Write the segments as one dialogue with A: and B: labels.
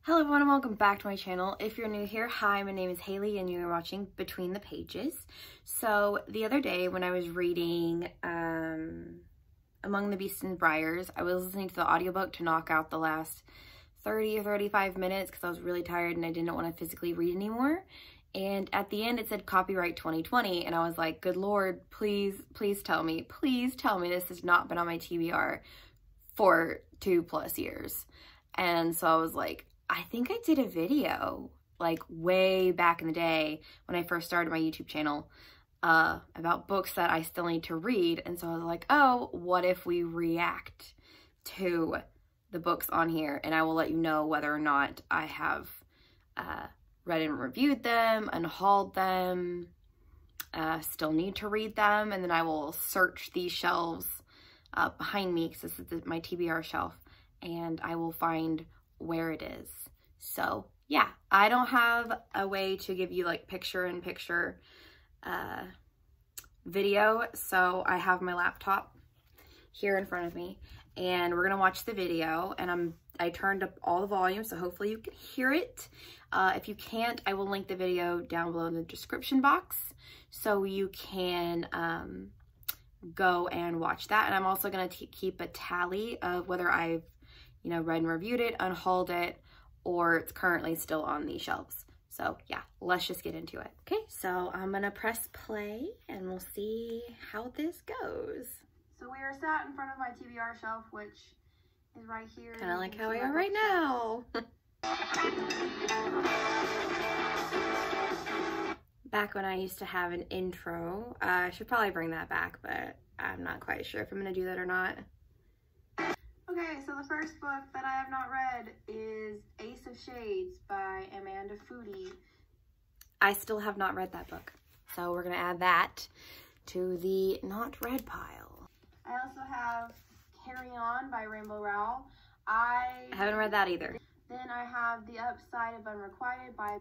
A: Hello everyone and welcome back to my channel. If you're new here, hi, my name is Haley and you're watching Between the Pages. So the other day when I was reading Among the Beasts and Briars, I was listening to the audiobook to knock out the last 30 or 35 minutes because I was really tired and I didn't want to physically read anymore. And at the end it said copyright 2020 and I was like, good Lord, please tell me this has not been on my TBR for 2+ years. And so I was like, I think I did a video like way back in the day when I first started my YouTube channel about books that I still need to read. And so I was like, oh, what if we react to the books on here? And I will let you know whether or not I have read and reviewed them, unhauled them, still need to read them. And then I will search these shelves behind me because this is my TBR shelf, and I will find where it is. So yeah, I don't have a way to give you like picture-in-picture video, so I have my laptop here in front of me and we're gonna watch the video. And I turned up all the volume, so hopefully you can hear it. If you can't, I will link the video down below in the description box so you can go and watch that. And I'm also gonna keep a tally of whether I've read and reviewed it, unhauled it, or it's currently still on these shelves. So yeah, let's just get into it. Okay, so I'm gonna press play and we'll see how this goes.
B: So we are sat in front of my TBR shelf, which is right here.
A: Kind of like how we are right now. Back when I used to have an intro, I should probably bring that back, but I'm not quite sure if I'm gonna do that or not.
B: Okay, so the first book that I have not read is Ace of Shades by Amanda Foody.
A: I still have not read that book, so we're gonna add that to the not read pile.
B: I also have Carry On by Rainbow Rowell. I
A: haven't read that either.
B: Then I have The Upside of Unrequited by...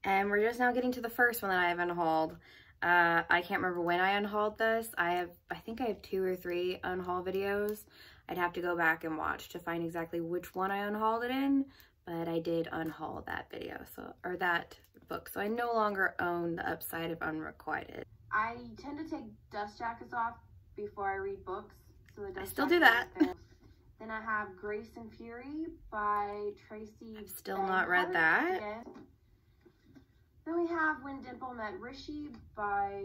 A: And we're just now getting to the first one that I have unhauled. I can't remember when I unhauled this. I think I have 2 or 3 unhaul videos. I'd have to go back and watch to find exactly which one I unhauled it in, but I did unhaul that video, or that book. So I no longer own The Upside of Unrequited.
B: I tend to take dust jackets off before I read books. So the dust
A: I still do that.
B: Then I have Grace and Fury by Tracy.
A: I've still not read that.
B: Again. Then we have When Dimple Met Rishi by,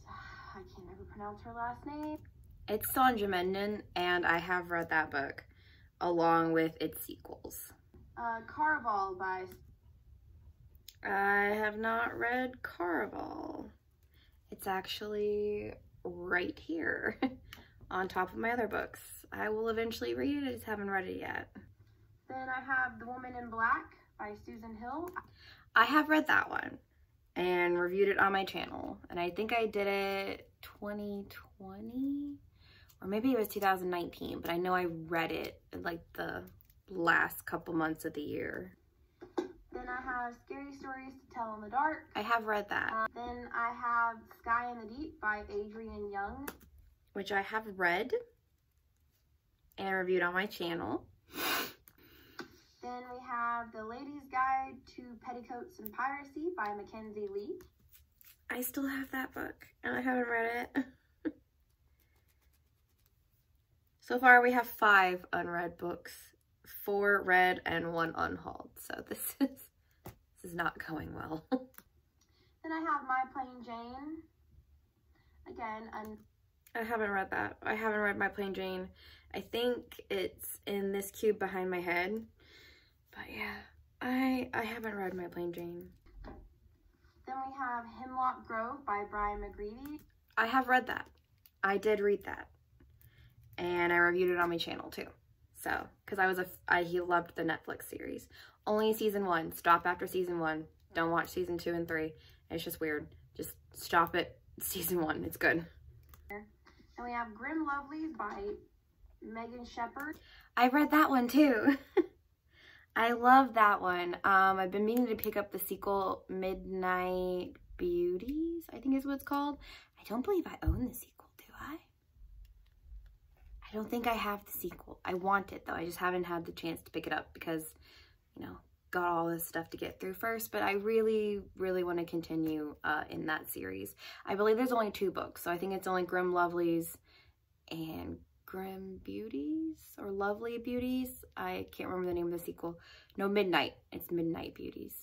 B: I can't ever pronounce her last name.
A: It's Sonja Mendon, and I have read that book along with its sequels.
B: Caraval by...
A: I have not read Caraval. It's actually right here on top of my other books. I will eventually read it, I just haven't read it yet.
B: Then I have The Woman in Black by Susan Hill.
A: I have read that one and reviewed it on my channel, and I think I did it 2020 or maybe it was 2019, but I know I read it in like the last couple months of the year.
B: Then I have Scary Stories to Tell in the Dark.
A: I have read that.
B: Then I have Sky in the Deep by Adrienne Young,
A: which I have read and reviewed on my channel.
B: Then we have The Lady's Guide to Petticoats and Piracy by Mackenzie Lee.
A: I still have that book and I haven't read it. So far we have 5 unread books, 4 read and 1 unhauled. So this is not going well.
B: Then I have My Plain Jane. Again,
A: I haven't read that. I haven't read My Plain Jane. I think it's in this cube behind my head. But yeah, I haven't read My Plain Jane.
B: Then we have Hemlock Grove by Brian McGreevy.
A: I have read that. I did read that. And I reviewed it on my channel too. So, because he loved the Netflix series. Only season 1. Stop after season 1. Don't watch season 2 and 3. It's just weird. Just stop at season 1. It's good.
B: And we have Grim Lovelies by Megan Shepherd.
A: I read that one too. I love that one. I've been meaning to pick up the sequel, Midnight Beauties, I think is what it's called. I don't believe I own the sequel, do I? I don't think I have the sequel. I want it though. I just haven't had the chance to pick it up because, you know, got all this stuff to get through first, but I really, really want to continue in that series. I believe there's only 2 books, so I think it's only Grim Lovelies and Grim Beauties or Lovely Beauties. I can't remember the name of the sequel. No, Midnight. It's Midnight Beauties.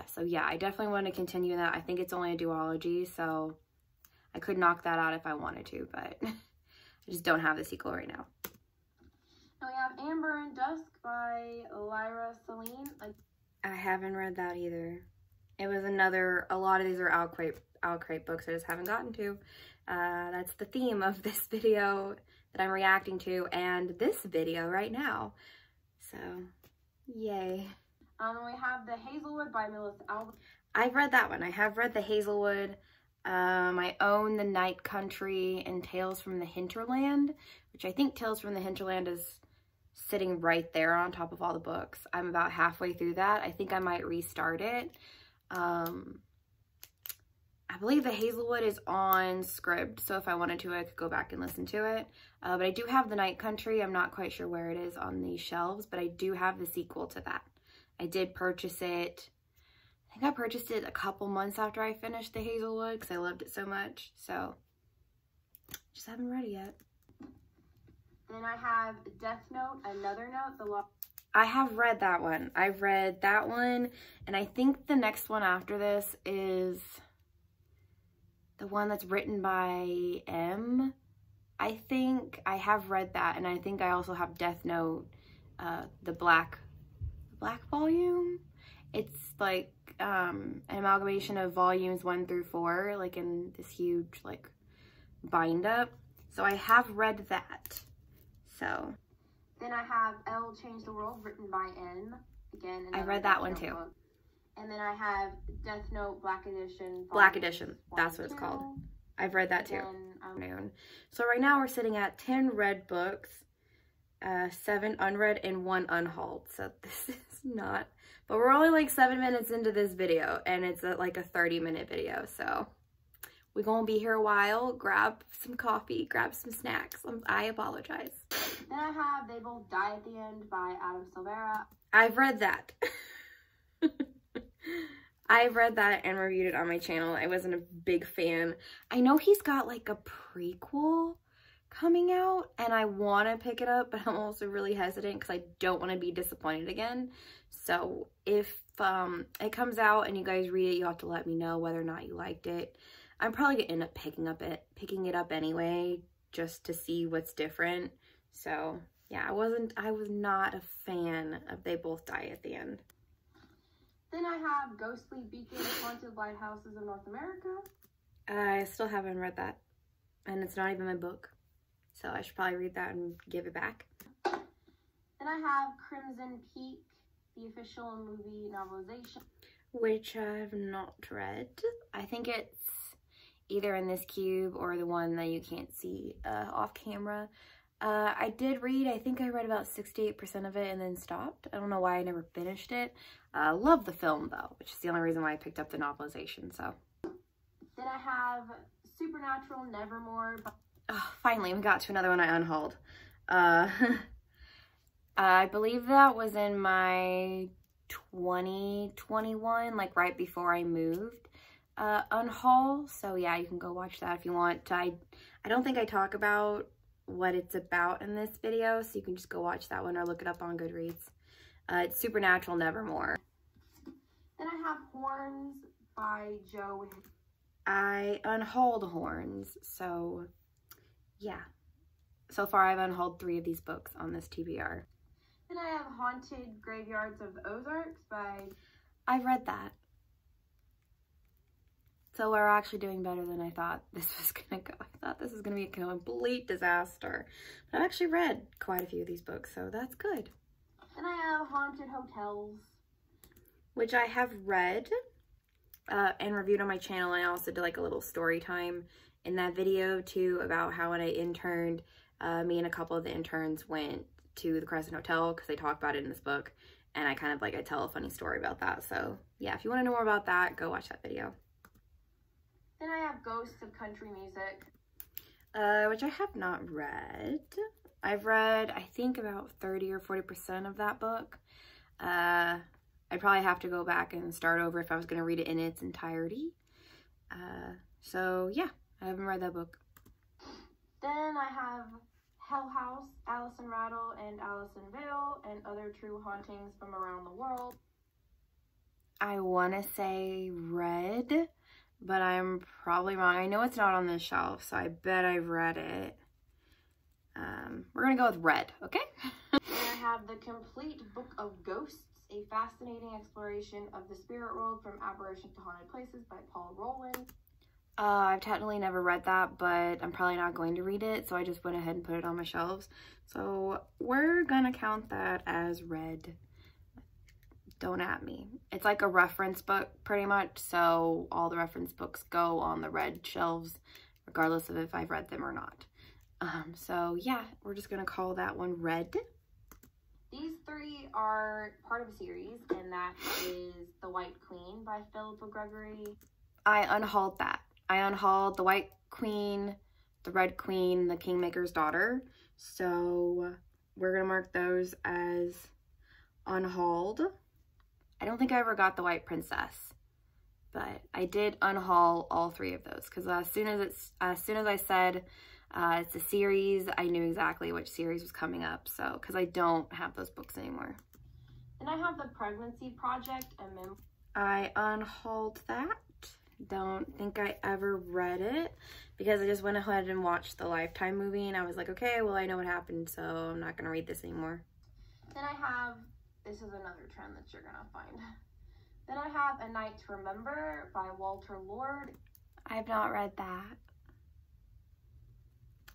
A: So yeah, I definitely want to continue that. I think it's only a duology, so I could knock that out if I wanted to, but I just don't have the sequel right now.
B: Now we have Amber and Dusk by Lyra Celine.
A: I haven't read that either. It was a lot of these are Owlcrate books I just haven't gotten to. That's the theme of this video that I'm reacting to and this video right now. So, yay.
B: We have The Hazelwood by Melissa Albert.
A: I've read that one. I have read The Hazelwood. I own The Night Country and Tales from the Hinterland, which I think Tales from the Hinterland is sitting right there on top of all the books. I'm about halfway through that. I think I might restart it. I believe The Hazelwood is on Scribd, so if I wanted to, I could go back and listen to it. But I do have The Night Country. I'm not quite sure where it is on these shelves, but I do have the sequel to that. I did purchase it. I think I purchased it a couple months after I finished The Hazelwood because I loved it so much. So, just haven't read it yet.
B: Then I have Death Note, Another Note,
A: I have read that one. I've read that one, and I think the next one after this is the one that's written by M. I think I have read that, and I think I also have Death Note, the black volume. It's like an amalgamation of volumes 1 through 4, like in this huge like bind up. So I have read that. So
B: then I have L Change the World, written by N. Again,
A: I read that one too.
B: Book. And then I have Death Note Black Edition.
A: Black Edition, that's what it's called. I've read that too. So right now we're sitting at 10 read books, 7 unread, and 1 unhauled. So this is not, but we're only like 7 minutes into this video, and it's like a 30-minute video. So we're gonna be here a while. Grab some coffee, grab some snacks. I apologize.
B: Then I have They Both Die at the End by Adam Silvera.
A: I've read that. I've read that and reviewed it on my channel. I wasn't a big fan. I know he's got like a prequel coming out and I want to pick it up, but I'm also really hesitant because I don't want to be disappointed again. So if it comes out and you guys read it, you have to let me know whether or not you liked it. I'm probably gonna end up picking it up anyway, just to see what's different. So yeah, I was not a fan of They Both Die at the End.
B: Then I have Ghostly Beacon, Haunted Lighthouses of North America.
A: I still haven't read that, and it's not even my book, so I should probably read that and give it back.
B: Then I have Crimson Peak, the official movie novelization,
A: which I've not read. I think it's either in this cube or the one that you can't see off camera. I did read, I think I read about 68% of it and then stopped. I don't know why I never finished it. Love the film though, which is the only reason why I picked up the novelization, so.
B: Then I have Supernatural Nevermore.
A: Oh, finally, we got to another one I unhauled. I believe that was in my 2021, like right before I moved, unhaul. So yeah, you can go watch that if you want. I don't think I talk about what it's about in this video, so you can just go watch that one or look it up on Goodreads. It's Supernatural Nevermore.
B: Then I have Horns by Joe.
A: I unhauled Horns, so yeah. So far I've unhauled 3 of these books on this TBR.
B: Then I have Haunted Graveyards of the Ozarks by...
A: I've read that. So we're actually doing better than I thought this was gonna go. I thought this was gonna be a complete disaster. But I've actually read quite a few of these books, so that's good.
B: Then I have Haunted Hotels,
A: which I have read and reviewed on my channel. I also did like a little story time in that video too about how when I interned, me and a couple of the interns went to the Crescent Hotel because they talk about it in this book, and I kind of like I tell a funny story about that. So yeah, if you want to know more about that, go watch that video.
B: Then I have Ghosts of Country Music,
A: which I have not read. I've read, I think, about 30 or 40% of that book. I I'd probably have to go back and start over if I was going to read it in its entirety. So yeah, I haven't read that book.
B: Then I have Hell House, Alison Rattle and Alison Vale, and Other True Hauntings from Around the World.
A: I want to say read, but I'm probably wrong. I know it's not on this shelf, so I bet I've read it. We're going to go with read, okay?
B: And I have The Complete Book of Ghosts, a fascinating exploration of the spirit world from apparitions to haunted places by Paul Rowland.
A: I've technically never read that, but I'm probably not going to read it, so I just went ahead and put it on my shelves. So we're gonna count that as read. Don't at me. It's like a reference book, pretty much, so all the reference books go on the read shelves, regardless of if I've read them or not. So yeah, we're just gonna call that one read.
B: These three are part of a series, and that is The White Queen by Philippa Gregory.
A: I unhauled that. I unhauled The White Queen, The Red Queen, The Kingmaker's Daughter. So we're going to mark those as unhauled. I don't think I ever got The White Princess, but I did unhaul all three of those because as soon as I said it's a series, I knew exactly which series was coming up. So because I don't have those books anymore.
B: And I have The Pregnancy Project and Memoir.
A: I unhauled that. Don't think I ever read it because I just went ahead and watched the Lifetime movie and I was like, okay, well, I know what happened, so I'm not going to read this anymore.
B: Then I have, this is another trend that you're going to find. Then I have A Night to Remember by Walter Lord.
A: I have not read that.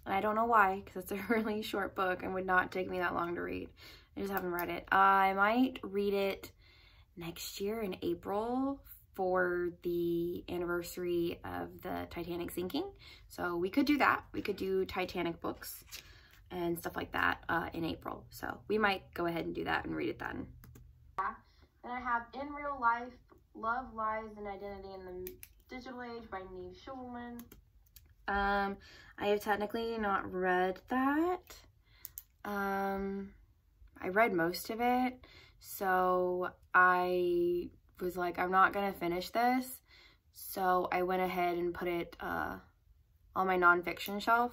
A: And I don't know why, because it's a really short book and would not take me that long to read. I just haven't read it. I might read it next year in April for the anniversary of the Titanic sinking. So we could do that. We could do Titanic books and stuff like that in April. So we might go ahead and do that and read it then.
B: Yeah. Then I have In Real Life, Love, Lies, and Identity in the Digital Age by Neve Schulman.
A: I have technically not read that. I read most of it. So I was like, I'm not gonna finish this, so I went ahead and put it on my nonfiction shelf.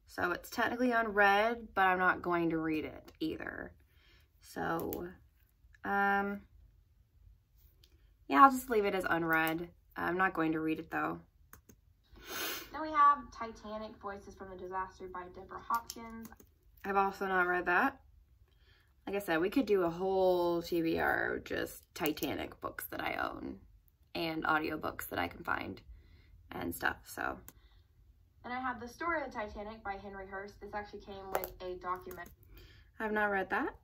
A: So it's technically unread, but I'm not going to read it either. So yeah, I'll just leave it as unread. I'm not going to read it though.
B: Then we have Titanic, Voices from the Disaster by Deborah Hopkins.
A: I've also not read that. Like I said, we could do a whole TBR of just Titanic books that I own and audiobooks that I can find and stuff, so.
B: And I have The Story of the Titanic by Henry Hurst. This actually came with a document.
A: I've not read that.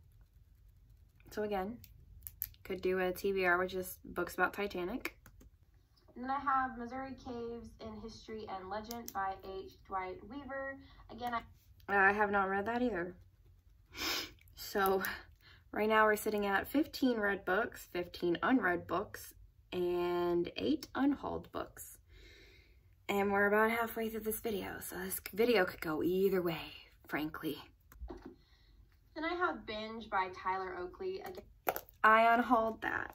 A: So again, could do a TBR with just books about Titanic.
B: And then I have Missouri Caves in History and Legend by H. Dwight Weaver. Again,
A: I have not read that either. So right now we're sitting at 15 read books, 15 unread books, and 8 unhauled books. And we're about halfway through this video, so this video could go either way, frankly.
B: Then I have Binge by Tyler Oakley. Again,
A: I unhauled that.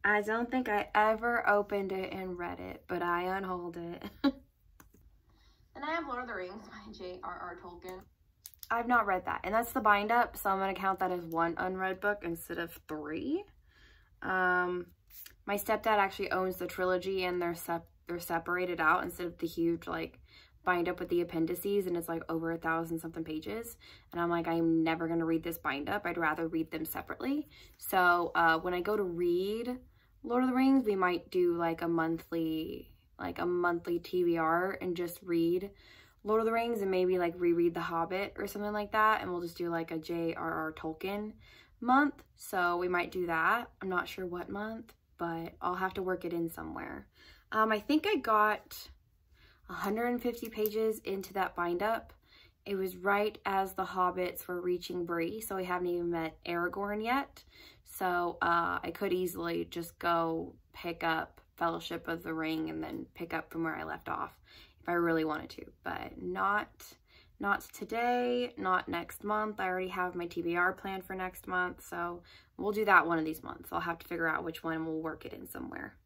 A: I don't think I ever opened it and read it, but I unhauled it.
B: Then I have Lord of the Rings by J.R.R. Tolkien.
A: I've not read that, and that's the bind up, so I'm going to count that as 1 unread book instead of 3. My stepdad actually owns the trilogy, and they're separated out instead of the huge, like, bind up with the appendices, and it's like over 1,000 something pages, and I'm like, I'm never going to read this bind up. I'd rather read them separately. So when I go to read Lord of the Rings, we might do like a monthly TBR and just read Lord of the Rings and maybe like reread The Hobbit or something like that, and we'll just do like a J.R.R. Tolkien month. So we might do that. I'm not sure what month, but I'll have to work it in somewhere. I think I got 150 pages into that bind up. It was right as the hobbits were reaching Bree, so we haven't even met Aragorn yet. So I could easily just go pick up Fellowship of the Ring and then pick up from where I left off if I really wanted to, but not Not today, not next month. I already have my TBR planned for next month, so we'll do that one of these months. I'll have to figure out which one we'll work it in somewhere.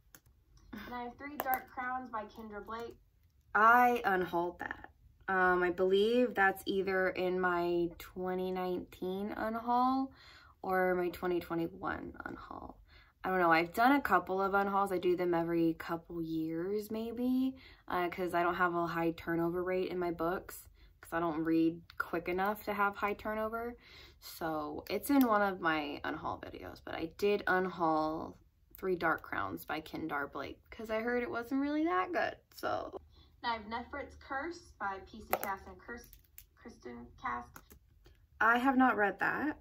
B: And I have 3 Dark Crowns by Kendra Blake.
A: I unhauled that. I believe that's either in my 2019 unhaul or my 2021 unhaul. I don't know. I've done a couple of unhauls. I do them every couple years maybe, because I don't have a high turnover rate in my books, because I don't read quick enough to have high turnover. So it's in one of my unhaul videos, but I did unhaul 3 Dark Crowns by Kendra Blake because I heard it wasn't really that good. So
B: and I have Nefret's Curse by PC Cast and Kristen Cast.
A: I have not read that,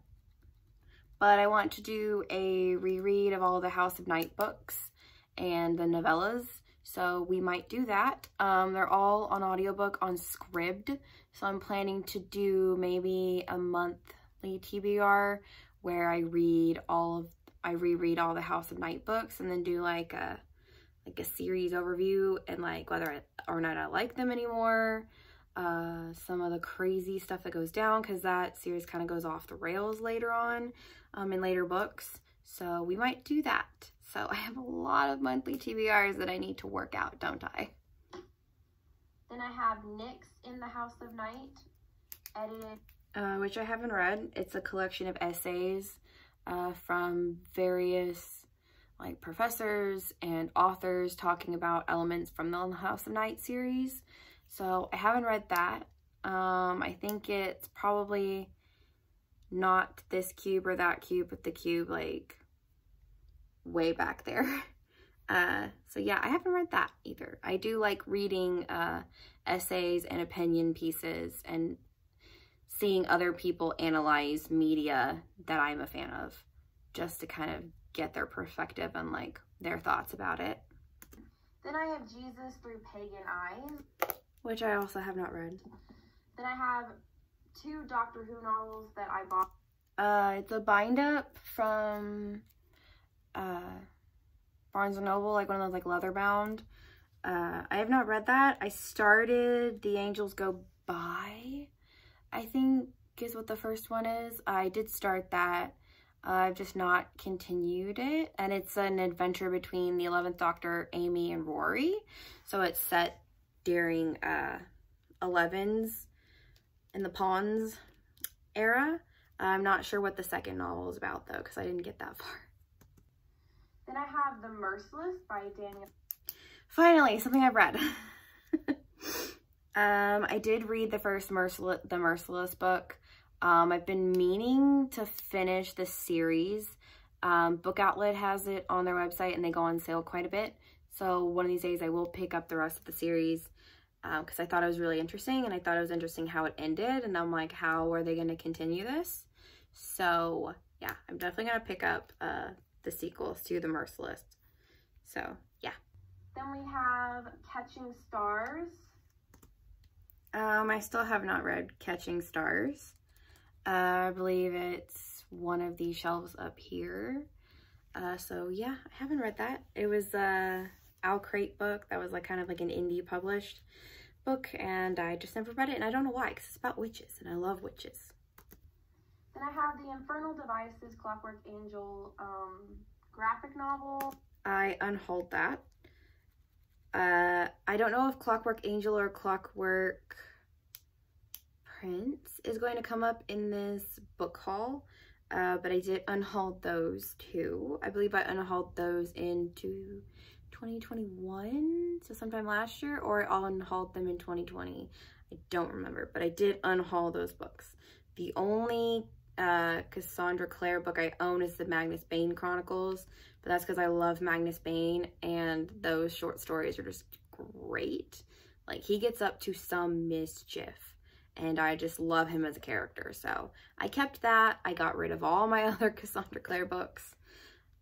A: but I want to do a reread of all the House of Night books and the novellas, so we might do that. They're all on audiobook on Scribd, so I'm planning to do maybe a monthly TBR where I reread all the House of Night books and then do like a series overview and like whether or not I like them anymore, some of the crazy stuff that goes down, because that series kind of goes off the rails later on in later books. So we might do that. So I have a lot of monthly TBRs that I need to work out, don't I?
B: Then I have Nyx in the House of Night, edited.
A: Which I haven't read. It's a collection of essays from various like professors and authors talking about elements from the House of Night series. So I haven't read that. I think it's probably not this cube or that cube, but the cube like way back there. So yeah, I haven't read that either. I do like reading essays and opinion pieces and seeing other people analyze media that I'm a fan of, just to kind of get their perspective and like their thoughts about it.
B: Then I have Jesus Through Pagan Eyes,
A: which I also have not read.
B: Then I have 2 Doctor Who novels that I bought.
A: It's a bind up from Barnes & Noble, like one of those like leather bound. I have not read that. I started The Angels Go By, I think is what the first one is. I did start that. I've just not continued it, and it's an adventure between the 11th Doctor, Amy, and Rory. So it's set during 11's in the Pawns era. I'm not sure what the second novel is about though, because I didn't get that far.
B: Then I have The Merciless by Daniel.
A: Finally, something I've read. I did read the first The Merciless book. I've been meaning to finish the series. Book Outlet has it on their website and they go on sale quite a bit. So one of these days I will pick up the rest of the series because I thought it was really interesting, and I thought it was interesting how it ended, and I'm like, how are they going to continue this? So yeah, I'm definitely going to pick up the sequels to The Merciless. So yeah.
B: Then we have Catching Stars.
A: I still have not read Catching Stars. I believe it's one of these shelves up here. So yeah, I haven't read that. It was a Al Crate book that was like kind of like an indie published book, and I just never read it, and I don't know why, because it's about witches and I love witches.
B: Then I have the Infernal Devices Clockwork Angel graphic novel.
A: I unhauled that. I don't know if Clockwork Angel or Clockwork Prince is going to come up in this book haul, but I did unhaul those too. I believe I unhauled those into 2021, so sometime last year, or I unhauled them in 2020. I don't remember, but I did unhaul those books. The only Cassandra Clare book I own is the Magnus Bane Chronicles, but that's because I love Magnus Bane, and those short stories are just great. Like, he gets up to some mischief, and I just love him as a character. So I kept that. I got rid of all my other Cassandra Clare books.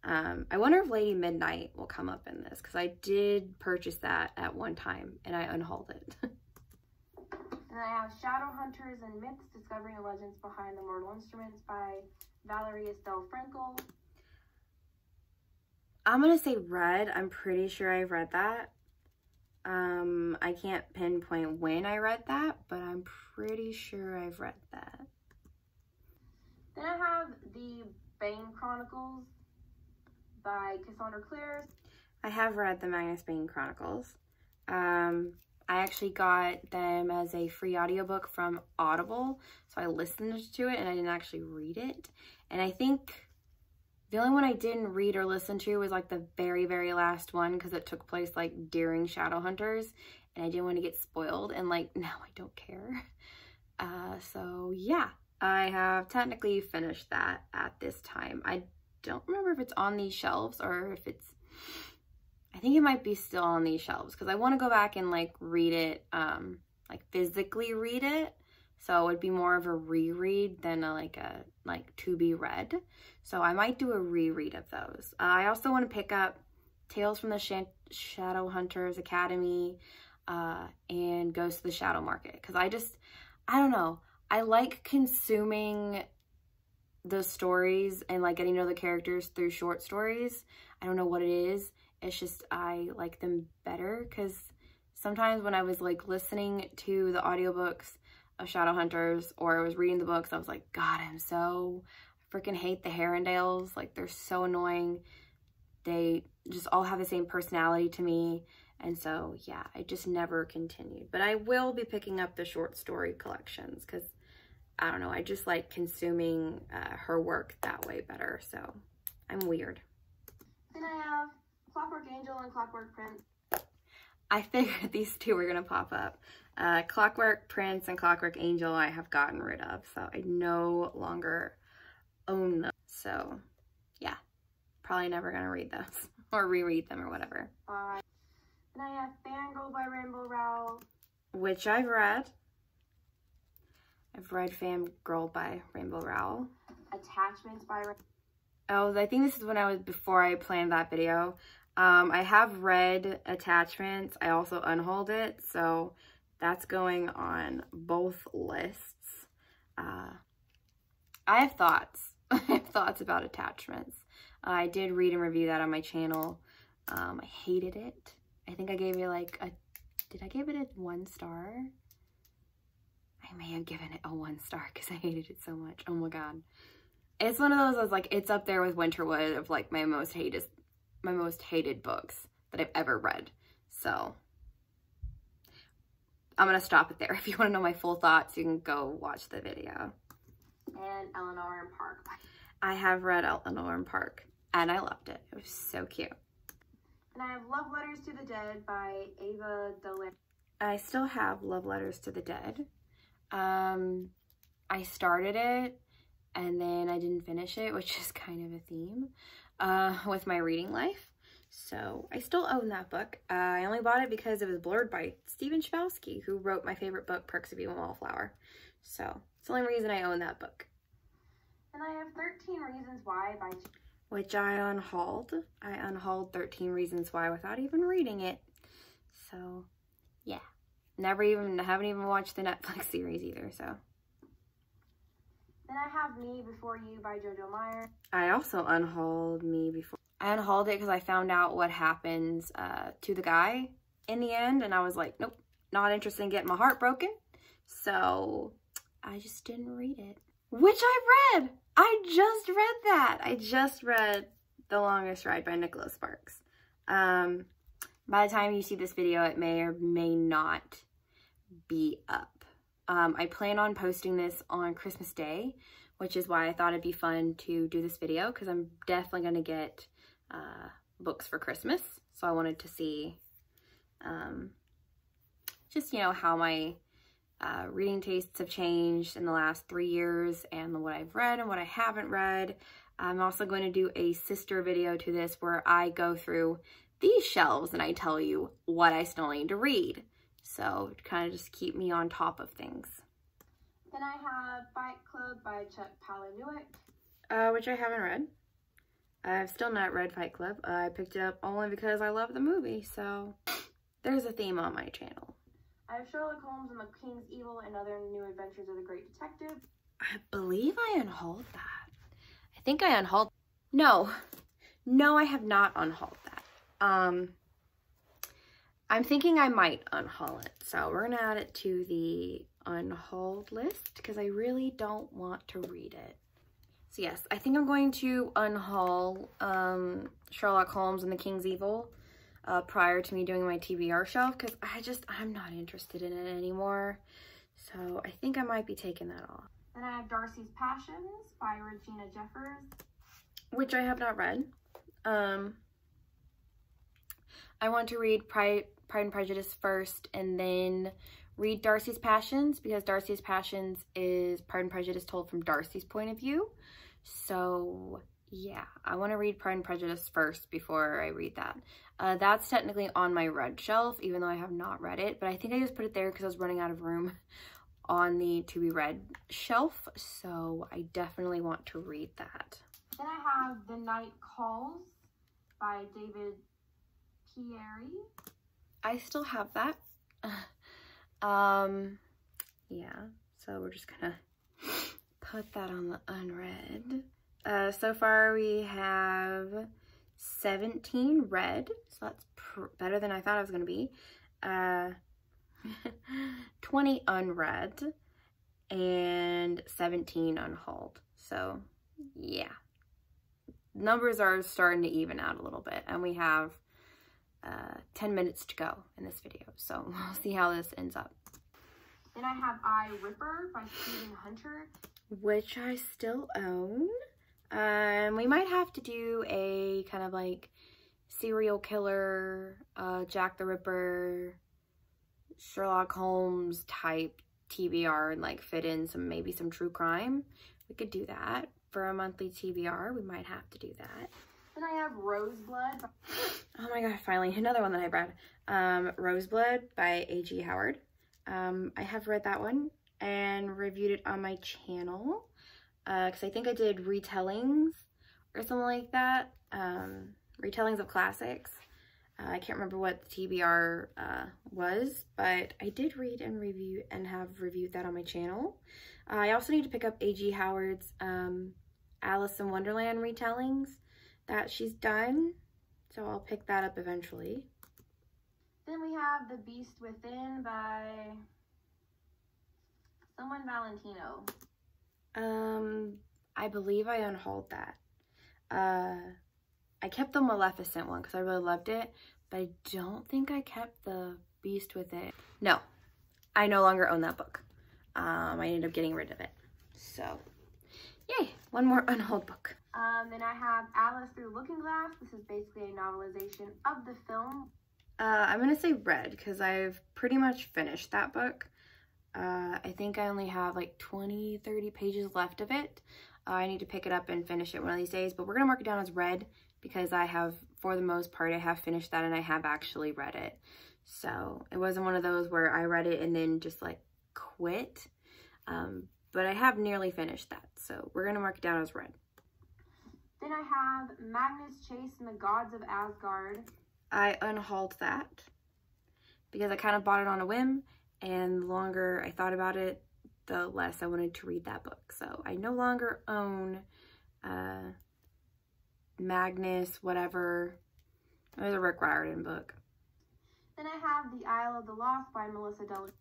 A: I wonder if Lady Midnight will come up in this, because I did purchase that at one time and I unhauled it.
B: And I have Shadowhunters and Myths, Discovering the Legends Behind the Mortal Instruments by Valerie Estelle Frankel.
A: I'm going to say read. I'm pretty sure I read that. I can't pinpoint when I read that, but I'm pretty sure I've read that.
B: Then I have the Bane Chronicles by Cassandra Clare.
A: I have read the Magnus Bane Chronicles. I actually got them as a free audiobook from Audible, so I listened to it and I didn't actually read it. And I think the only one I didn't read or listen to was like the very, very last one, because it took place like during Shadowhunters and I didn't want to get spoiled, and like now I don't care. So yeah, I have technically finished that at this time. I don't remember if it's on these shelves or if it's, I think it might be still on these shelves, because I want to go back and like read it, like physically read it. So it would be more of a reread than a to be read. So I might do a reread of those. I also want to pick up Tales from the Shadowhunters Academy and Ghost of the Shadow Market, because I don't know. I like consuming the stories and like getting to know the characters through short stories. I don't know what it is. It's just I like them better, because sometimes when I was like listening to the audiobooks of Shadowhunters or I was reading the books, I was like, God, I freaking hate the Herondales. Like, they're so annoying. They just all have the same personality to me. And so, yeah, I just never continued. But I will be picking up the short story collections, because I don't know, I just like consuming her work that way better. So I'm weird.
B: Then I have Clockwork Angel and Clockwork Prince.
A: I figured these two were gonna pop up. Clockwork Prince and Clockwork Angel I have gotten rid of, so I no longer own them. So yeah, probably never gonna read those or reread them or whatever.
B: Then I have Fangirl by Rainbow Rowell,
A: which I've read. I've read Fangirl by Rainbow Rowell.
B: Attachments by
A: I think this is when before I planned that video. I have read Attachments. I also unhauled it, so that's going on both lists. I have thoughts. I have thoughts about Attachments. I did read and review that on my channel. I hated it. I think I gave it like did I give it a 1 star? I may have given it a 1 star because I hated it so much. Oh my God. It's one of those that's like, it's up there with Winterwood of like my most hated books that I've ever read. So I'm gonna stop it there. If you want to know my full thoughts, you can go watch the video.
B: And Eleanor and Park.
A: I have read Eleanor and Park and I loved it. It was so cute.
B: And I have Love Letters to the Dead by Ava DeLay.
A: I still have Love Letters to the Dead. I started it and then I didn't finish it, which is kind of a theme with my reading life. So I still own that book. I only bought it because it was blurred by Stephen Chbosky, who wrote my favorite book, Perks of Being a Wallflower. So it's the only reason I own that book.
B: And I have 13 Reasons Why by...
A: which I unhauled. I unhauled 13 Reasons Why without even reading it. So yeah, haven't even watched the Netflix series either, so.
B: Then I have Me Before You by Jojo Meyer.
A: I also unhauled Me Before. I unhauled it because I found out what happens to the guy in the end, and I was like, nope, not interested in getting my heart broken. So I just didn't read it. Which I read! I just read that! I just read The Longest Ride by Nicholas Sparks. By the time you see this video, it may or may not be up. I plan on posting this on Christmas Day, which is why I thought it'd be fun to do this video, because I'm definitely going to get books for Christmas. So I wanted to see just, you know, how my reading tastes have changed in the last 3 years and what I've read and what I haven't read. I'm also going to do a sister video to this where I go through these shelves and I tell you what I still need to read. So to kind of just keep me on top of things.
B: Then I have Fight Club by Chuck Palahniuk.
A: Which I haven't read. I've still not read Fight Club. I picked it up only because I love the movie, so there's a theme on my channel.
B: I have Sherlock Holmes and the King's Evil and Other New Adventures of the Great Detective.
A: I believe I unhauled that. I think I unhauled... No, I have not unhauled that. I'm thinking I might unhaul it. So we're going to add it to the unhauled list because I really don't want to read it. So yes, I think I'm going to unhaul Sherlock Holmes and the King's Evil prior to me doing my TBR shelf because I'm not interested in it anymore. So I think I might be taking that off.
B: Then I have Darcy's Passions by Regina Jeffers,
A: which I have not read. I want to read Pride and Prejudice first and then read Darcy's Passions because Darcy's Passions is Pride and Prejudice told from Darcy's point of view. So yeah, I want to read Pride and Prejudice first before I read that. That's technically on my read shelf, even though I have not read it, but I think I just put it there because I was running out of room on the to be read shelf. So I definitely want to read that.
B: Then I have The Night Calls by David Pierre.
A: I still have that. Yeah, so we're just gonna put that on the unread. So far we have 17 read, so that's better than I thought it was gonna be. 20 unread and 17 unhauled. So yeah, numbers are starting to even out a little bit, and we have 10 minutes to go in this video, so we'll see how this ends up.
B: Then I have I, Ripper by Stephen Hunter,
A: which I still own. We might have to do a kind of like serial killer, Jack the Ripper, Sherlock Holmes type TBR and like fit in maybe some true crime. We could do that for a monthly TBR. We might have to do that.
B: Then I have Roseblood.
A: Oh my god, finally, another one that I read. Roseblood by A.G. Howard. I have read that one and reviewed it on my channel because I think I did retellings or something like that. Retellings of classics. I can't remember what the TBR was, but I did read and review and have reviewed that on my channel. I also need to pick up A.G. Howard's Alice in Wonderland retellings that she's done, so I'll pick that up eventually.
B: Then we have The Beast Within by someone Valentino.
A: I believe I unhauled that. I kept the Maleficent one because I really loved it, but I don't think I kept The Beast Within. No, I no longer own that book. I ended up getting rid of it. So, yay, one more unhauled book.
B: Then I have Alice Through Looking Glass. This is basically a novelization of the film.
A: I'm going to say read because I've pretty much finished that book. I think I only have like 20, 30 pages left of it. I need to pick it up and finish it one of these days, but we're going to mark it down as read because I have, for the most part, I have finished that and I have actually read it. So it wasn't one of those where I read it and then just like quit. But I have nearly finished that. So we're going to mark it down as read.
B: Then I have Magnus Chase and the Gods of Asgard.
A: I unhauled that because I kind of bought it on a whim, and the longer I thought about it, the less I wanted to read that book. So I no longer own Magnus, whatever. It was a Rick Riordan book.
B: Then I have The Isle of the Lost by Melissa Delacour.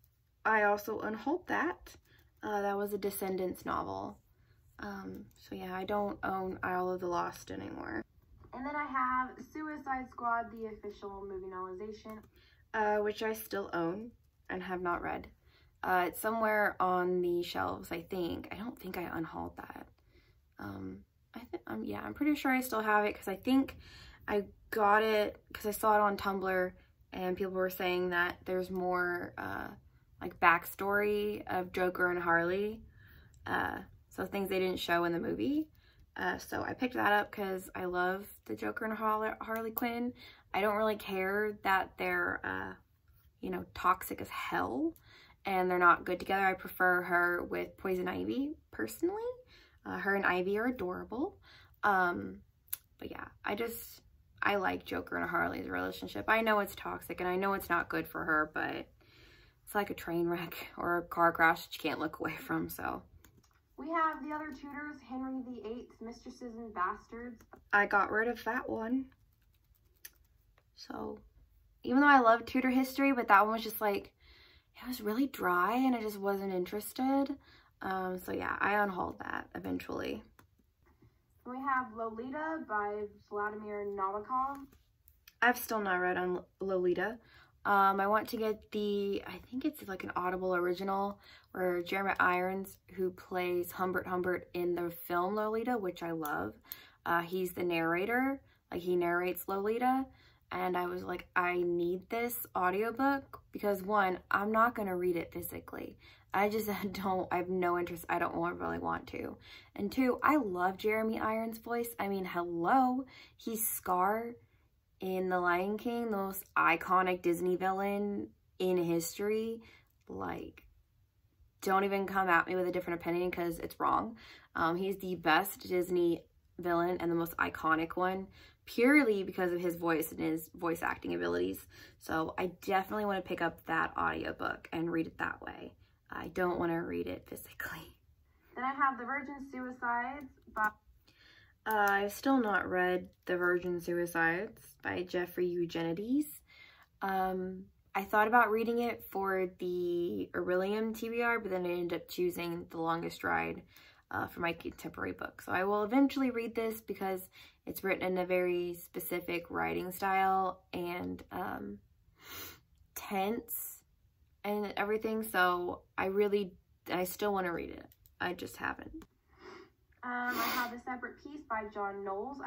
A: I also unhauled that. That was a Descendants novel. So yeah, I don't own Isle of the Lost anymore.
B: And then I have Suicide Squad, the official movie novelization.
A: Which I still own and have not read. It's somewhere on the shelves, I think. I don't think I unhauled that. Yeah, I'm pretty sure I still have it because I think I got it because I saw it on Tumblr and people were saying that there's more like backstory of Joker and Harley. So things they didn't show in the movie. So I picked that up because I love the Joker and Harley Quinn. I don't really care that they're, you know, toxic as hell and they're not good together. I prefer her with Poison Ivy, personally. Her and Ivy are adorable. But yeah, I like Joker and Harley's relationship. I know it's toxic and I know it's not good for her, but it's like a train wreck or a car crash that you can't look away from, so.
B: We have The Other Tudors, Henry VIII, Mistresses and Bastards.
A: I got rid of that one. So, even though I love Tudor history, but that one was just like, it was really dry and I just wasn't interested. So yeah, I unhauled that eventually.
B: We have Lolita by Vladimir Nabokov.
A: I've still not read on Lolita. I want to get I think it's like an Audible original where Jeremy Irons, who plays Humbert Humbert in the film Lolita, which I love, he's the narrator, like he narrates Lolita. And I was like, I need this audiobook because one, I'm not going to read it physically. I just I have no interest. I don't really want to. And two, I love Jeremy Irons' voice. I mean, hello, he's Scar in The Lion King, the most iconic Disney villain in history. Like, don't even come at me with a different opinion because it's wrong. He's the best Disney villain and the most iconic one, purely because of his voice and his voice acting abilities. So I definitely want to pick up that audiobook and read it that way. I don't want to read it physically.
B: Then I have The Virgin Suicides by...
A: I've still not read The Virgin Suicides by Jeffrey Eugenides. I thought about reading it for the Aurelium TBR, but then I ended up choosing The Longest Ride for my contemporary book. So I will eventually read this because it's written in a very specific writing style and tense and everything. So I still want to read it. I just haven't.
B: I have A Separate Peace by John Knowles.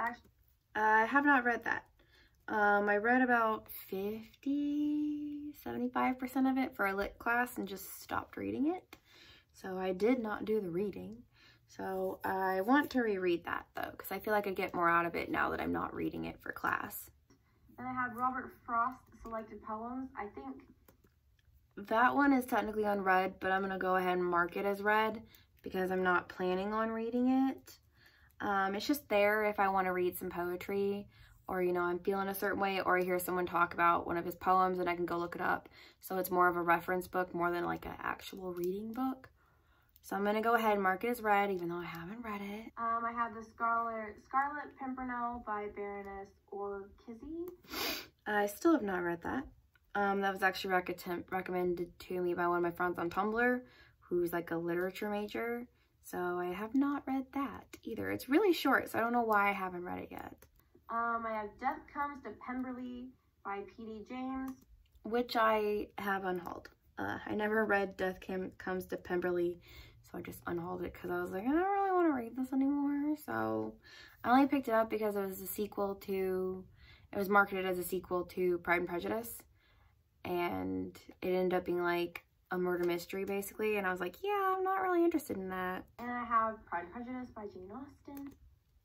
A: I have not read that. I read about 75% of it for a lit class and just stopped reading it. So I did not do the reading. So I want to reread that though, because I feel like I get more out of it now that I'm not reading it for class.
B: And I have Robert Frost Selected Poems. I think
A: that one is technically unread, but I'm going to go ahead and mark it as read because I'm not planning on reading it. It's just there if I want to read some poetry, or, you know, I'm feeling a certain way, or I hear someone talk about one of his poems and I can go look it up. So it's more of a reference book more than like an actual reading book. So I'm going to go ahead and mark it as read, even though I haven't read it.
B: I have The Scarlet Pimpernel by Baroness Orczycki.
A: I still have not read that. That was actually recommended to me by one of my friends on Tumblr, who's like a literature major. So I have not read that either. It's really short, so I don't know why I haven't read it yet.
B: I have Death Comes to Pemberley by P.D. James,
A: which I have unhauled. I never read Death Comes to Pemberley, so I just unhauled it because I was like, I don't really want to read this anymore. So I only picked it up because it was it was marketed as a sequel to Pride and Prejudice, and it ended up being like a murder mystery basically, and I was like, yeah, I'm not really interested in that.
B: And I have Pride and Prejudice by Jane Austen.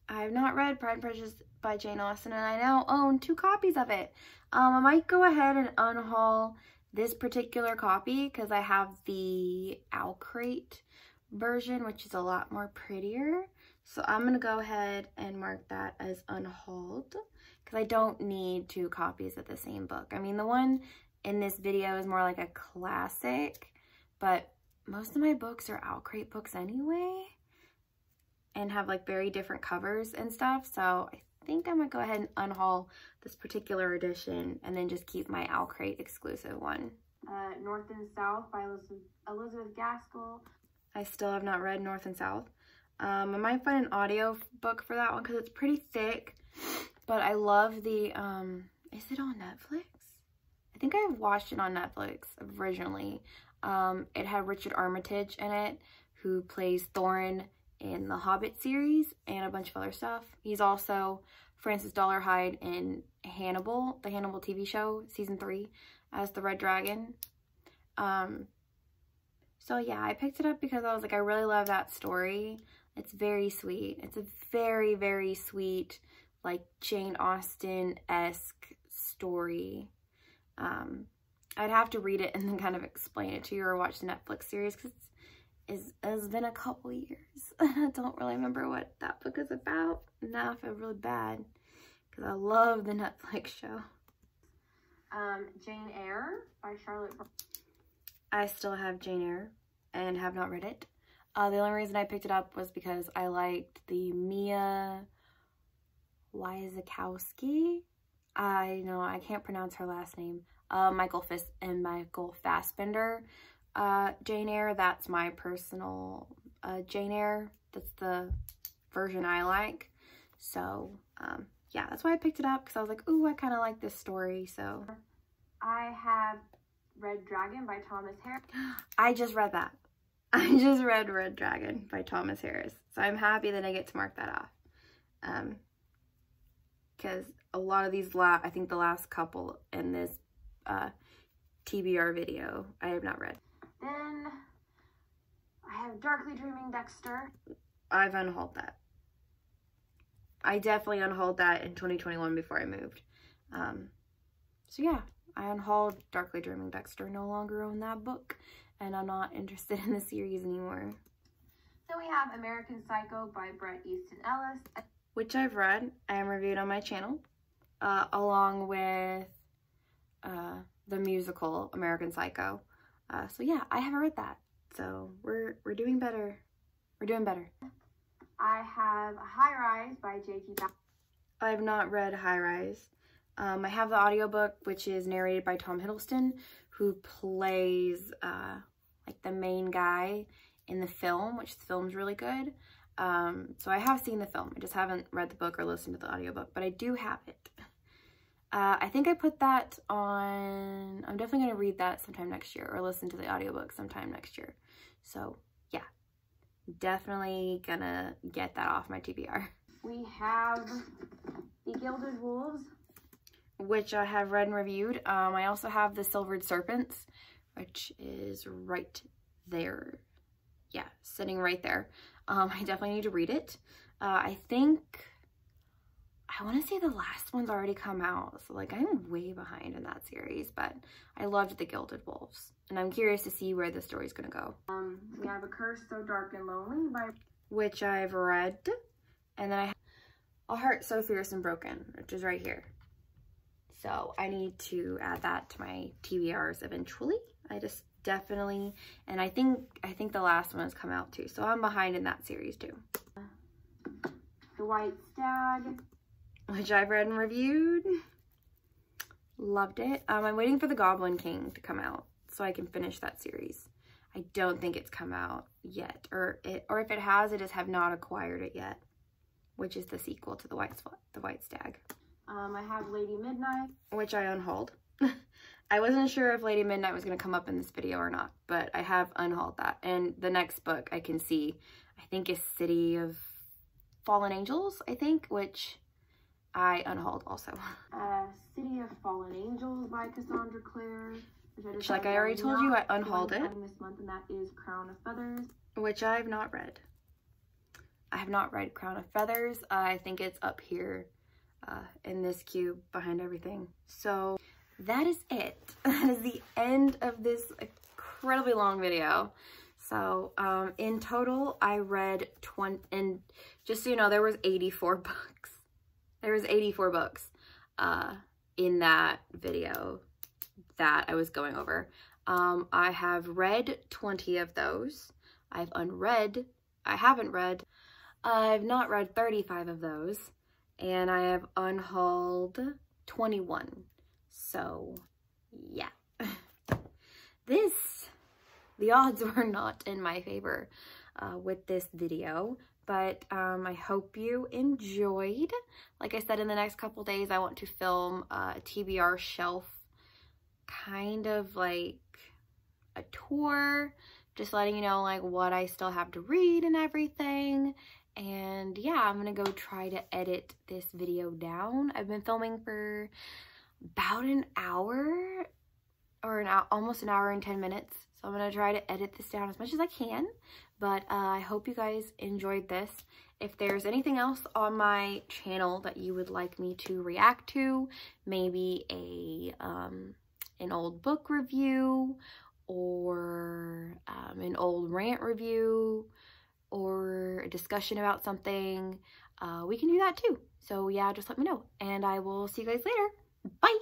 A: I have not read Pride and Prejudice by Jane Austen, and I now own 2 copies of it. I might go ahead and unhaul this particular copy because I have the Owlcrate version, which is a lot more prettier. So I'm going to go ahead and mark that as unhauled because I don't need 2 copies of the same book. I mean, the one in this video is more like a classic, but most of my books are Owlcrate books anyway and have like very different covers and stuff. So I think I'm gonna go ahead and unhaul this particular edition and then just keep my Owlcrate exclusive one.
B: North and South by Elizabeth Gaskell.
A: I still have not read North and South. I might find an audio book for that one because it's pretty thick, but I love the, is it on Netflix? I think I watched it on Netflix originally. It had Richard Armitage in it, who plays Thorin in the Hobbit series and a bunch of other stuff. He's also Francis Dollarhide in Hannibal, the Hannibal TV show, season 3, as the Red Dragon. So yeah, I picked it up because I was like, I really love that story. It's very sweet. It's a very, very sweet, like Jane Austen-esque story. I'd have to read it and then kind of explain it to you or watch the Netflix series because it's been a couple years. I don't really remember what that book is about. Now I feel really bad because I love the Netflix show.
B: Jane Eyre by Charlotte.
A: I still have Jane Eyre and have not read it. The only reason I picked it up was because I liked the Mia Wasikowska I know I can't pronounce her last name. Michael Fassbender Jane Eyre. That's my personal Jane Eyre. That's the version I like. So yeah, that's why I picked it up, because I was like, ooh, I kind of like this story. So
B: I have Red Dragon by Thomas Harris.
A: I just read that. I just read Red Dragon by Thomas Harris. So I'm happy that I get to mark that off. Because a lot of these, I think the last couple in this TBR video, I have not read.
B: Then I have Darkly Dreaming Dexter.
A: I've unhauled that. I definitely unhauled that in 2021 before I moved. So yeah, I unhauled Darkly Dreaming Dexter. No longer own that book, and I'm not interested in the series anymore.
B: Then we have American Psycho by Bret Easton Ellis,
A: which I've read and reviewed on my channel, along with the musical American Psycho. So yeah, I haven't read that. So we're doing better. We're doing better.
B: I have High Rise by J.T. Baskin.
A: I have not read High Rise. I have the audiobook, which is narrated by Tom Hiddleston, who plays like the main guy in the film, which the film's really good. So I have seen the film. I just haven't read the book or listened to the audiobook, but I do have it. I think I put that on, I'm definitely going to read that sometime next year, or listen to the audiobook sometime next year. So yeah, definitely gonna get that off my TBR.
B: We have The Gilded Wolves,
A: which I have read and reviewed. I also have The Silvered Serpents, which is right there. Yeah, sitting right there. I definitely need to read it. I think, I want to say the last one's already come out. So like I'm way behind in that series, but I loved The Gilded Wolves. And I'm curious to see where the story's going to go.
B: We have A Curse So Dark and Lonely by,
A: which I've read. And then I have A Heart So Fierce and Broken, which is right here. So I need to add that to my TBRs eventually. I just definitely, and I think the last one has come out too. So I'm behind in that series too.
B: The White Stag,
A: which I've read and reviewed. Loved it. I'm waiting for The Goblin King to come out so I can finish that series. I don't think it's come out yet, or if it has, I just have not acquired it yet, which is the sequel to The White Stag.
B: I have Lady Midnight,
A: which I unhauled. I wasn't sure if Lady Midnight was going to come up in this video or not, but I have unhauled that. And the next book I can see, I think, is City of Fallen Angels, I think, which I unhauled also.
B: City of Fallen Angels by Cassandra Clare,
A: which, like I already told you, I unhauled it.
B: This month, and that is Crown of Feathers,
A: which I have not read. I have not read Crown of Feathers. I think it's up here in this cube behind everything. So that is it. That is the end of this incredibly long video. So in total, I read 20, and just so you know, there was 84 books. There was 84 books in that video that I was going over. I have read 20 of those. I haven't read. I've not read 35 of those. And I have unhauled 21. So, yeah. The odds were not in my favor with this video. But I hope you enjoyed. Like I said, in the next couple days, I want to film a TBR shelf, kind of like a tour. Just letting you know, like, what I still have to read and everything. And yeah, I'm gonna go try to edit this video down. I've been filming for about an hour, or almost an hour and 10 minutes. So I'm gonna try to edit this down as much as I can. But I hope you guys enjoyed this. If there's anything else on my channel that you would like me to react to, maybe an old book review, or an old rant review, or a discussion about something, we can do that too. So yeah, just let me know, and I will see you guys later. Bye!